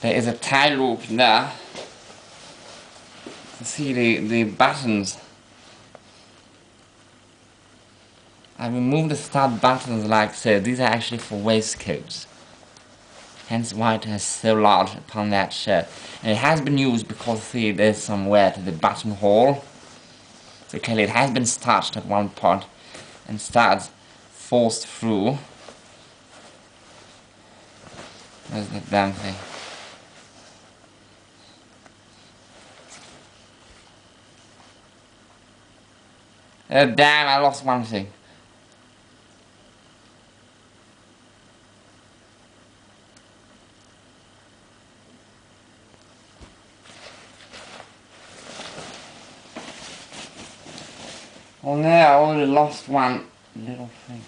There is a tie loop there. You see the buttons. I removed the stud buttons like so. These are actually for waistcoats. Hence why it has so large upon that shirt. And it has been used because, see, there's some wear to the buttonhole. So clearly it has been starched at one point and starts forced through. There's that damn thing. Damn, I lost one thing. Oh no, I already lost one little thing.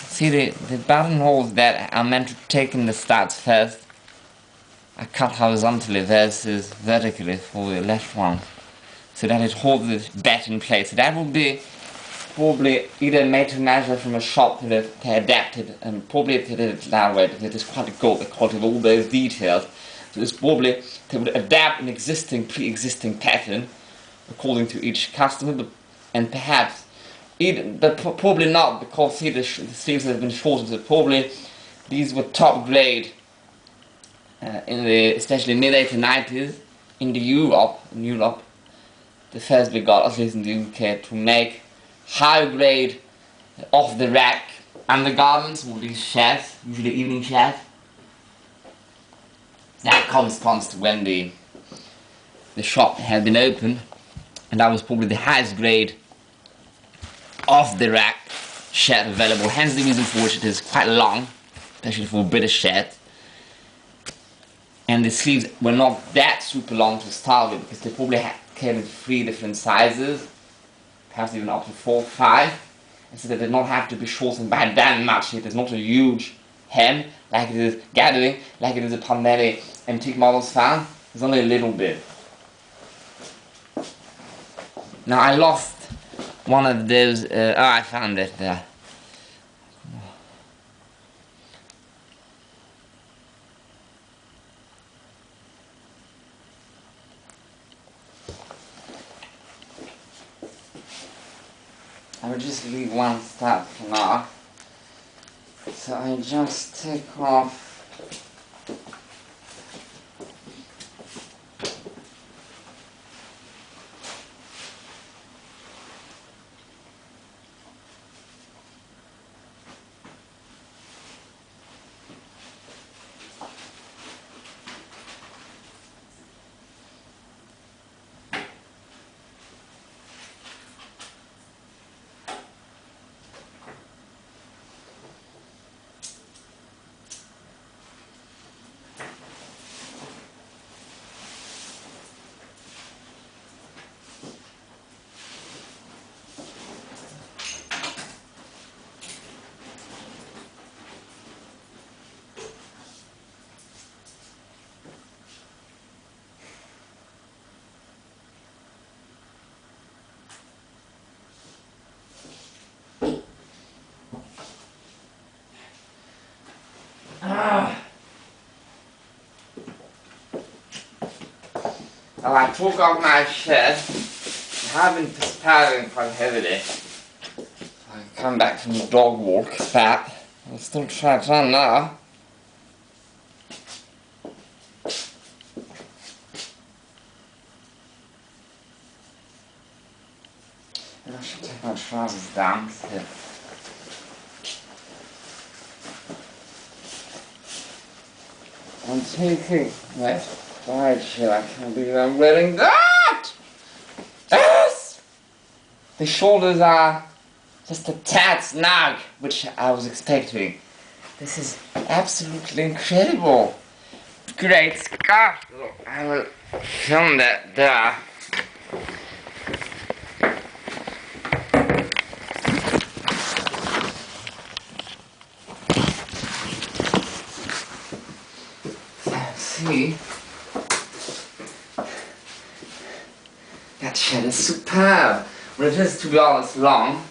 See, the buttonholes that are meant to take in the studs first are cut horizontally versus vertically for the left one, so that it holds it better in place. So that would be probably either made to measure from a shop to adapt it, and probably if they did it that way, because it is quite good, the quality of all those details. So it's probably they would adapt an pre-existing pattern according to each customer, and perhaps but probably not, because see the sleeves have been shortened. So probably these were top grade in the especially mid 1890s in Europe. The first we got, at least in the UK, to make high grade off the rack undergarments with these shirts, usually evening shirts. That corresponds to when the shop had been opened, and that was probably the highest grade off the rack shirt available, hence the reason for which it is quite long, especially for a British shirt. And the sleeves were not that super long to start with, because they probably came in 3 different sizes, perhaps even up to 4 or 5, and so they did not have to be shortened by that much. It is not a huge hem like it is gathering, like it is upon many antique models found. It's only a little bit. Now I lost one of those. I found it there. I will just leave one stud for now. So I just take off well, I took off my shirt. I have been perspiring quite heavily. I come back from the dog walk, fat. I'll still try it on now. And I should take my trousers down. So. I'm taking my wide shirt. I can't believe I'm wearing that! Yes! The shoulders are just a tad snug, which I was expecting. This is absolutely incredible. Great scarf. I will film that there. See, that shirt is superb. Well, it is, to be honest, long.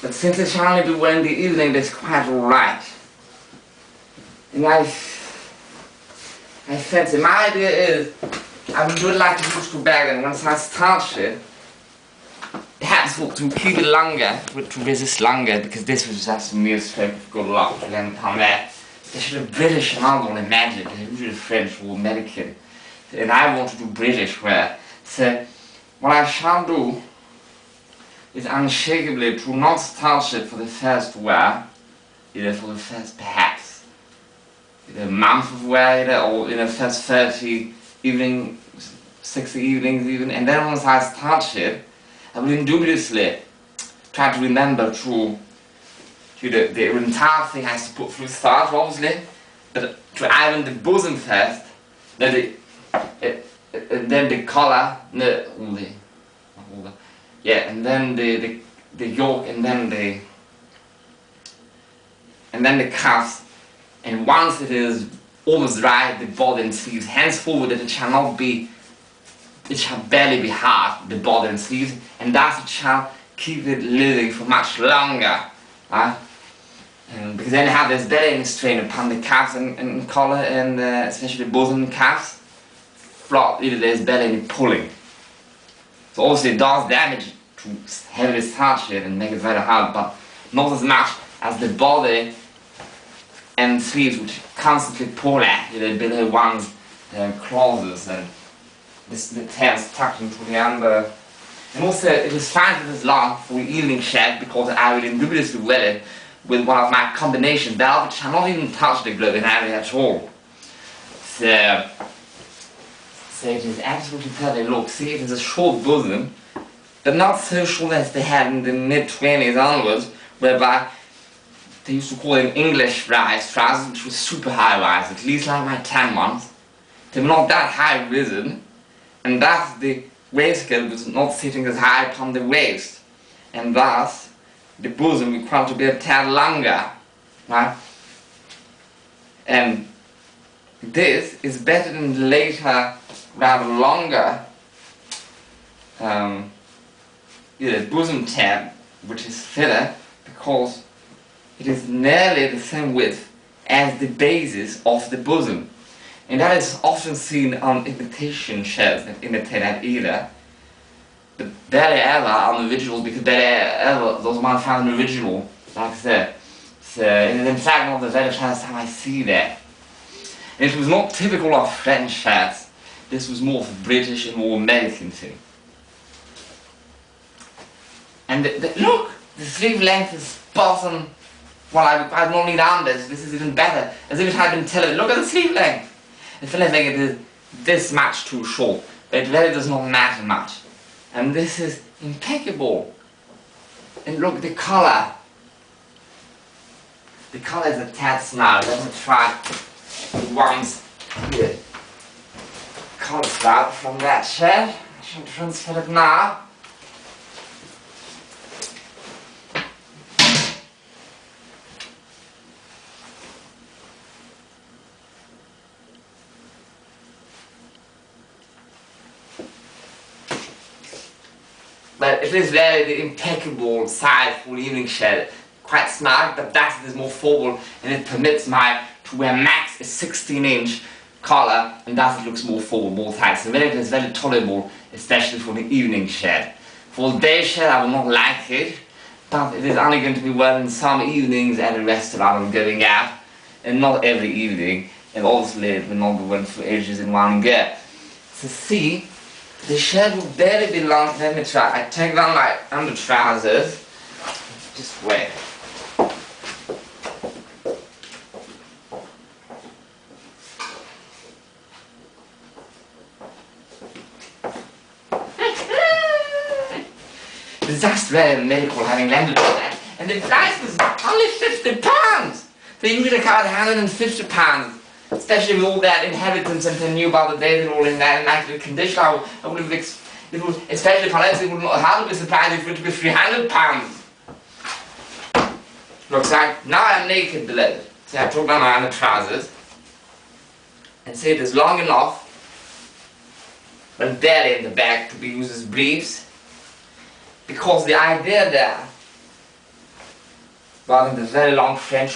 But since it shall only be well in the evening, that's quite alright. And I fancy, my idea is, I would do it like a push to bag, and once I start it, perhaps to keep it longer, to resist longer, because this was just a mere stroke of good luck to then come back. They should have British and I want to imagine, they're usually French or American. And I want to do British wear. So, what I shall do is unshakably to not start it for the first wear, either for the first perhaps, either a month of wear, either, or in the first 30 evening, 60 evenings even, and then once I start it, I will indubiously try to remember to the entire thing has to put through start, obviously, but to iron the bosom first, then the collar, and then the yoke, and then the cuffs, and once it is almost dry, the body and sleeves. Henceforward, it shall not be, it shall barely be hard, the body and sleeves, and thus it shall keep it living for much longer. Because then you have this belly strain upon the cuffs and collar, and especially the bosom and cuffs. Either there's belly pulling. So obviously it does damage to heavily starch it and make it very hard, but not as much as the body and sleeves, which constantly pull at below one's clauses, and the tails tucked into the under. And also it is fine for this long for the evening shed, because I will indubiously wear it with one of my combination belts, which shall not even touch the glove area at all. So it is absolutely perfect. Look, see, it is a short bosom, but not so short as they had in the mid-20s onwards, whereby they used to call them English trousers, which was super high-rise, at least like my tan ones. They were not that high-risen, and thus the waistcoat was not sitting as high upon the waist, and thus the bosom required to be a tad longer, right? And this is better than the later, rather longer bosom tab, which is thinner, because it is nearly the same width as the basis of the bosom. And that is often seen on imitation shirts that imitate that either. But barely ever on originals, because barely ever those ones found an original, like that. So it is in fact not the very first time I see that. And it was not typical of French shirts. This was more of a British and more American thing. And look, the sleeve length is spot on. Well, I don't need unders. This is even better. As if it had been tailored. Look at the sleeve length. I feel like it is this much too short, but it really does not matter much. And this is impeccable. And look, the color. The color is a tad smart. Let me try once here. Color start from that shirt. I should transfer it now. But it is very the impeccable size for the evening shirt. Quite smart, but that is more formal, and it permits my to wear max a 16-inch collar, and thus it looks more formal, more tight. So it is very tolerable, especially for the evening shirt. For the day shirt, I will not like it, but it is only going to be worn in some evenings at a restaurant or going out, and not every evening. And obviously, it will not be worn for ages in one go. So see. The shirt will barely be long. Let me try. I take down my under trousers. Just wait. It's just very medical having landed on that. And the price was only £50. They usually cost £150. Especially with all that inhabitants and they knew about the days and all in that immaculate condition, I would have, especially if I would not hardly be surprised if it would be £300. Look, so now I'm naked below. So I took down my under trousers and say it is long enough, but barely in the back to be used as briefs, because the idea there rather than the very long French